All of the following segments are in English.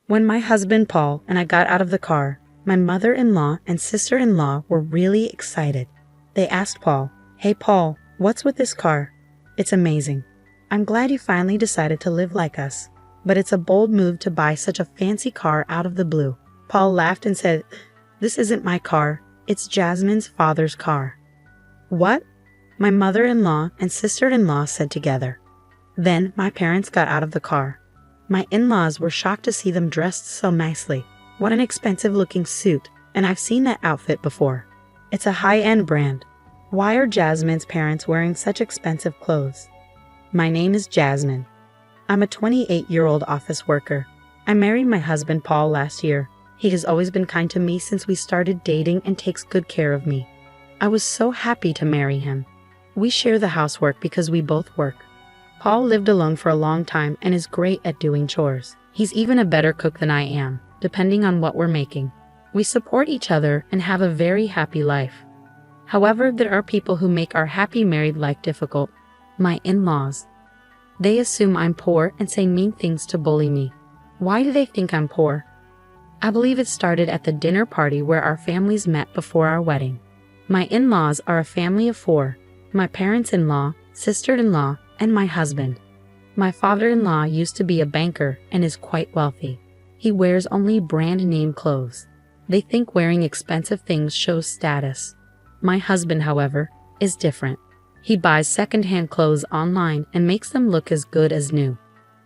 When my husband Paul and I got out of the car, my mother-in-law and sister-in-law were really excited. They asked Paul, "Hey Paul, what's with this car? It's amazing. I'm glad you finally decided to live like us. But it's a bold move to buy such a fancy car out of the blue." Paul laughed and said, "This isn't my car, it's Jasmine's father's car." "What?" my mother-in-law and sister-in-law said together. Then my parents got out of the car. My in-laws were shocked to see them dressed so nicely. What an expensive-looking suit, and I've seen that outfit before. It's a high-end brand. Why are Jasmine's parents wearing such expensive clothes? My name is Jasmine. I'm a 28-year-old office worker. I married my husband Paul last year. He has always been kind to me since we started dating and takes good care of me. I was so happy to marry him. We share the housework because we both work. Paul lived alone for a long time and is great at doing chores. He's even a better cook than I am, depending on what we're making. We support each other and have a very happy life. However, there are people who make our happy married life difficult. My in-laws. They assume I'm poor and say mean things to bully me. Why do they think I'm poor? I believe it started at the dinner party where our families met before our wedding. My in-laws are a family of 4. My parents-in-law, sister-in-law, and my husband. My father-in-law used to be a banker and is quite wealthy. He wears only brand-name clothes. They think wearing expensive things shows status. My husband, however, is different. He buys second-hand clothes online and makes them look as good as new.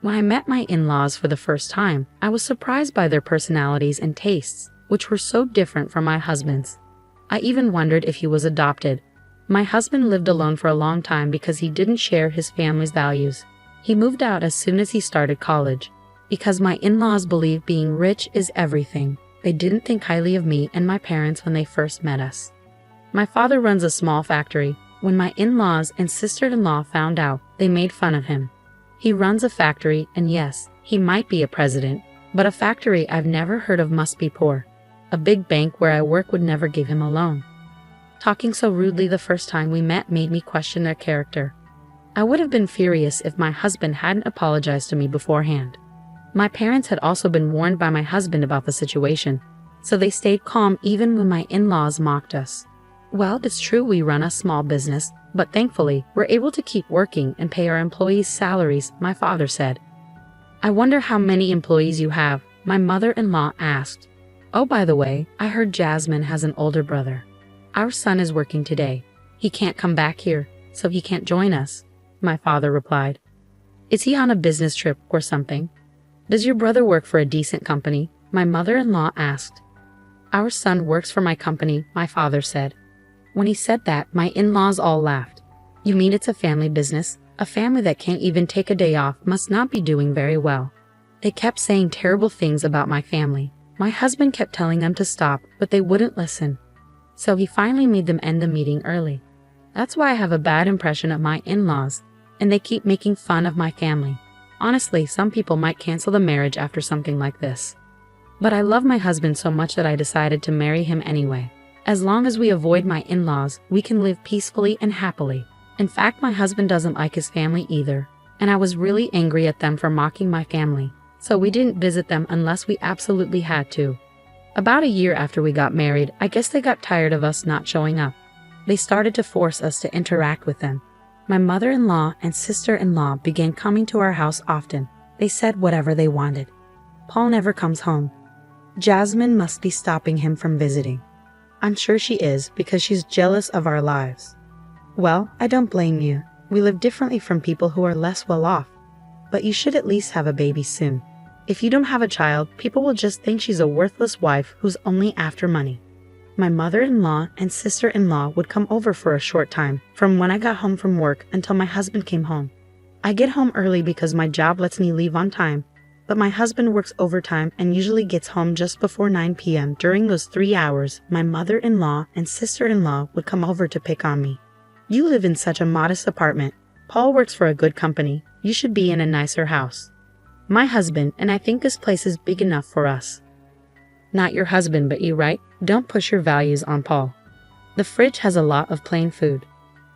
When I met my in-laws for the first time, I was surprised by their personalities and tastes, which were so different from my husband's. I even wondered if he was adopted. My husband lived alone for a long time because he didn't share his family's values. He moved out as soon as he started college. Because my in-laws believe being rich is everything, they didn't think highly of me and my parents when they first met us. My father runs a small factory. When my in-laws and sister-in-law found out, they made fun of him. He runs a factory, and yes, he might be a president, but a factory I've never heard of must be poor. A big bank where I work would never give him a loan. Talking so rudely the first time we met made me question their character. I would have been furious if my husband hadn't apologized to me beforehand. My parents had also been warned by my husband about the situation, so they stayed calm even when my in-laws mocked us. Well, it's true we run a small business, but thankfully, we're able to keep working and pay our employees' salaries, my father said. I wonder how many employees you have, my mother-in-law asked. Oh, by the way, I heard Jasmine has an older brother. Our son is working today. He can't come back here, so he can't join us, my father replied. Is he on a business trip or something? Does your brother work for a decent company? My mother-in-law asked. Our son works for my company, my father said. When he said that, my in-laws all laughed. You mean it's a family business? A family that can't even take a day off must not be doing very well. They kept saying terrible things about my family. My husband kept telling them to stop, but they wouldn't listen. So he finally made them end the meeting early. That's why I have a bad impression of my in-laws, and they keep making fun of my family. Honestly, some people might cancel the marriage after something like this. But I love my husband so much that I decided to marry him anyway. As long as we avoid my in-laws, we can live peacefully and happily. In fact, my husband doesn't like his family either, and I was really angry at them for mocking my family, so we didn't visit them unless we absolutely had to. About a year after we got married, I guess they got tired of us not showing up. They started to force us to interact with them. My mother-in-law and sister-in-law began coming to our house often. They said whatever they wanted. Paul never comes home. Jasmine must be stopping him from visiting. I'm sure she is because she's jealous of our lives. Well, I don't blame you. We live differently from people who are less well off. But you should at least have a baby soon. If you don't have a child, people will just think she's a worthless wife who's only after money. My mother-in-law and sister-in-law would come over for a short time, from when I got home from work until my husband came home. I get home early because my job lets me leave on time, but my husband works overtime and usually gets home just before 9 p.m. During those 3 hours, my mother-in-law and sister-in-law would come over to pick on me. You live in such a modest apartment. Paul works for a good company. You should be in a nicer house. My husband and I think this place is big enough for us. Not your husband, but you, right? Don't push your values on Paul. The fridge has a lot of plain food.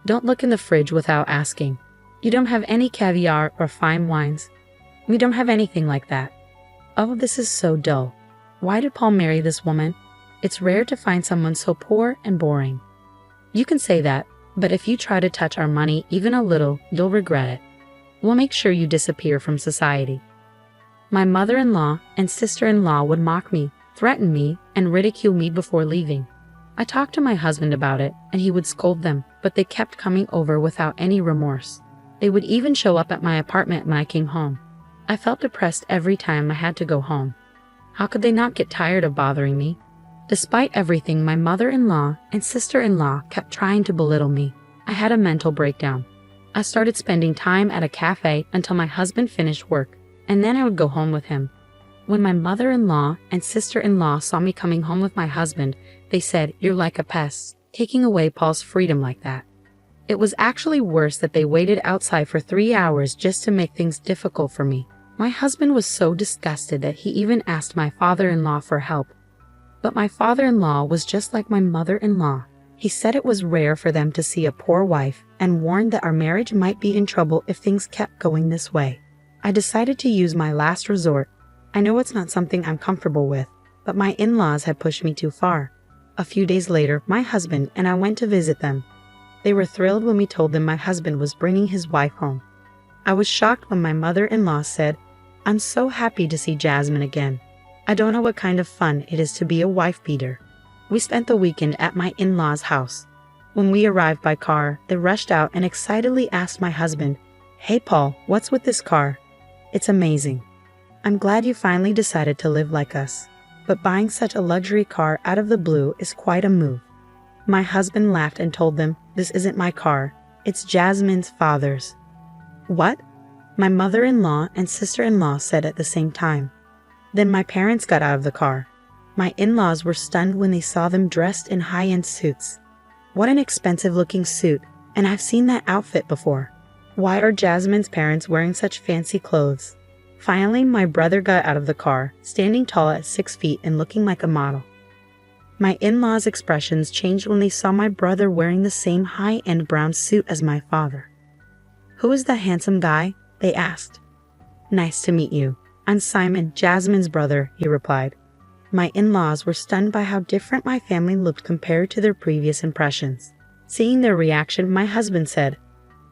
Don't look in the fridge without asking. You don't have any caviar or fine wines. We don't have anything like that. Oh, this is so dull. Why did Paul marry this woman? It's rare to find someone so poor and boring. You can say that, but if you try to touch our money even a little, you'll regret it. We'll make sure you disappear from society. My mother-in-law and sister-in-law would mock me, threaten me, and ridicule me before leaving. I talked to my husband about it, and he would scold them, but they kept coming over without any remorse. They would even show up at my apartment when I came home. I felt depressed every time I had to go home. How could they not get tired of bothering me? Despite everything, my mother-in-law and sister-in-law kept trying to belittle me. I had a mental breakdown. I started spending time at a cafe until my husband finished work, and then I would go home with him. When my mother-in-law and sister-in-law saw me coming home with my husband, they said, "You're like a pest, taking away Paul's freedom like that." It was actually worse that they waited outside for 3 hours just to make things difficult for me. My husband was so disgusted that he even asked my father-in-law for help. But my father-in-law was just like my mother-in-law. He said it was rare for them to see a poor wife and warned that our marriage might be in trouble if things kept going this way. I decided to use my last resort. I know it's not something I'm comfortable with, but my in-laws had pushed me too far. A few days later, my husband and I went to visit them. They were thrilled when we told them my husband was bringing his wife home. I was shocked when my mother-in-law said, "I'm so happy to see Jasmine again. I don't know what kind of fun it is to be a wife-beater." We spent the weekend at my in-laws' house. When we arrived by car, they rushed out and excitedly asked my husband, "Hey Paul, what's with this car? It's amazing. I'm glad you finally decided to live like us. But buying such a luxury car out of the blue is quite a move." My husband laughed and told them, "This isn't my car. It's Jasmine's father's." "What?" my mother-in-law and sister-in-law said at the same time. Then my parents got out of the car. My in-laws were stunned when they saw them dressed in high-end suits. What an expensive-looking suit, and I've seen that outfit before. Why are Jasmine's parents wearing such fancy clothes? Finally, my brother got out of the car, standing tall at 6 feet and looking like a model. My in-laws' expressions changed when they saw my brother wearing the same high-end brown suit as my father. "Who is that handsome guy?" they asked. "Nice to meet you. I'm Simon, Jasmine's brother," he replied. My in-laws were stunned by how different my family looked compared to their previous impressions. Seeing their reaction, my husband said,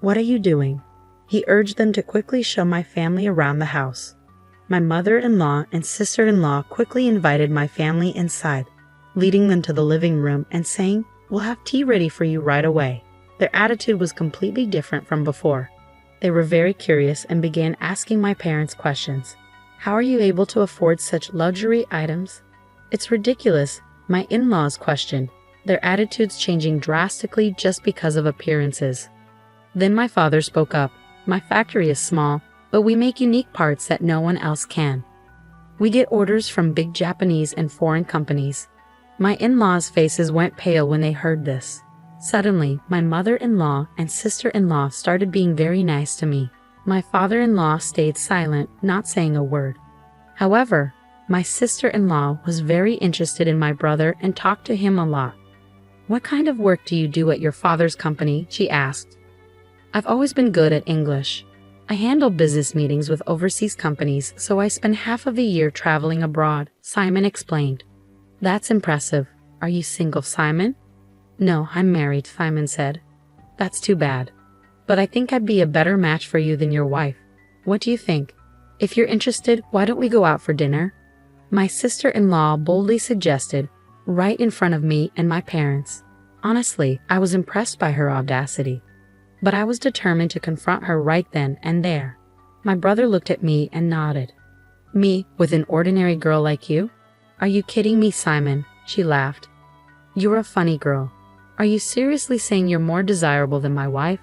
"What are you doing?" He urged them to quickly show my family around the house. My mother-in-law and sister-in-law quickly invited my family inside, leading them to the living room and saying, "We'll have tea ready for you right away." Their attitude was completely different from before. They were very curious and began asking my parents questions. "How are you able to afford such luxury items?" "It's ridiculous," my in-laws questioned, their attitudes changing drastically just because of appearances. Then my father spoke up. "My factory is small, but we make unique parts that no one else can. We get orders from big Japanese and foreign companies." My in-laws' faces went pale when they heard this. Suddenly, my mother-in-law and sister-in-law started being very nice to me. My father-in-law stayed silent, not saying a word. However, my sister-in-law was very interested in my brother and talked to him a lot. "What kind of work do you do at your father's company?" she asked. "I've always been good at English. I handle business meetings with overseas companies, so I spend half of the year traveling abroad," Simon explained. "That's impressive. Are you single, Simon?" "No, I'm married," Simon said. "That's too bad. But I think I'd be a better match for you than your wife. What do you think? If you're interested, why don't we go out for dinner?" My sister-in-law boldly suggested, right in front of me and my parents. Honestly, I was impressed by her audacity. But I was determined to confront her right then and there. My brother looked at me and nodded. "Me, with an ordinary girl like you? Are you kidding me, Simon?" She laughed. "You're a funny girl. Are you seriously saying you're more desirable than my wife?"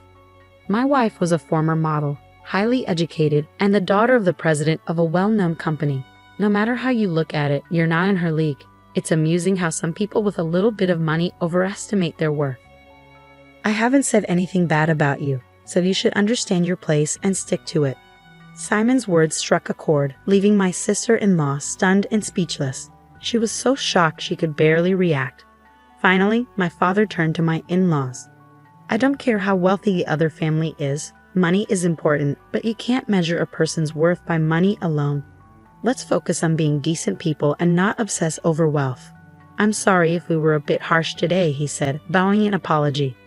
My wife was a former model, highly educated, and the daughter of the president of a well-known company. No matter how you look at it, you're not in her league. It's amusing how some people with a little bit of money overestimate their worth. "I haven't said anything bad about you, so you should understand your place and stick to it." Simon's words struck a chord, leaving my sister-in-law stunned and speechless. She was so shocked she could barely react. Finally, my father turned to my in-laws. "I don't care how wealthy the other family is. Money is important, but you can't measure a person's worth by money alone. Let's focus on being decent people and not obsess over wealth. I'm sorry if we were a bit harsh today, he said, bowing in apology.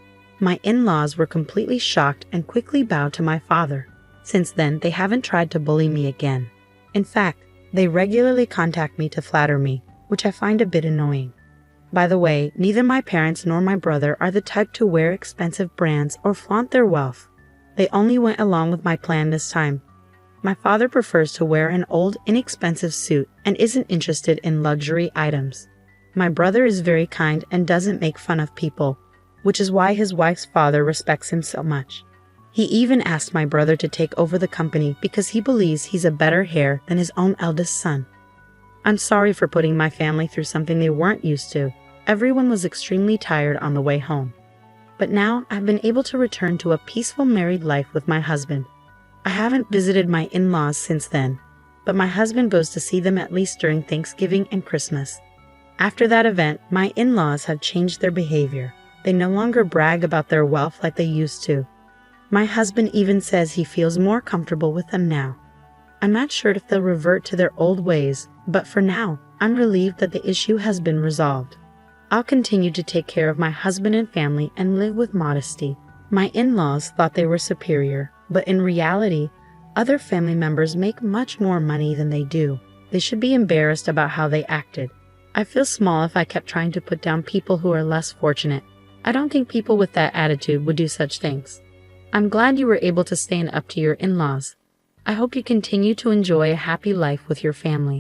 My in-laws were completely shocked and quickly bowed to my father. Since then, they haven't tried to bully me again. In fact, they regularly contact me to flatter me, which I find a bit annoying. By the way, neither my parents nor my brother are the type to wear expensive brands or flaunt their wealth. They only went along with my plan this time. My father prefers to wear an old, inexpensive suit and isn't interested in luxury items. My brother is very kind and doesn't make fun of people, which is why his wife's father respects him so much. He even asked my brother to take over the company because he believes he's a better heir than his own eldest son. I'm sorry for putting my family through something they weren't used to. Everyone was extremely tired on the way home. But now I've been able to return to a peaceful married life with my husband. I haven't visited my in-laws since then, but my husband goes to see them at least during Thanksgiving and Christmas. After that event, my in-laws have changed their behavior. They no longer brag about their wealth like they used to. My husband even says he feels more comfortable with them now. I'm not sure if they'll revert to their old ways, but for now, I'm relieved that the issue has been resolved. I'll continue to take care of my husband and family and live with modesty. My in-laws thought they were superior, but in reality, other family members make much more money than they do. They should be embarrassed about how they acted. I feel small if I kept trying to put down people who are less fortunate. I don't think people with that attitude would do such things. I'm glad you were able to stand up to your in-laws. I hope you continue to enjoy a happy life with your family.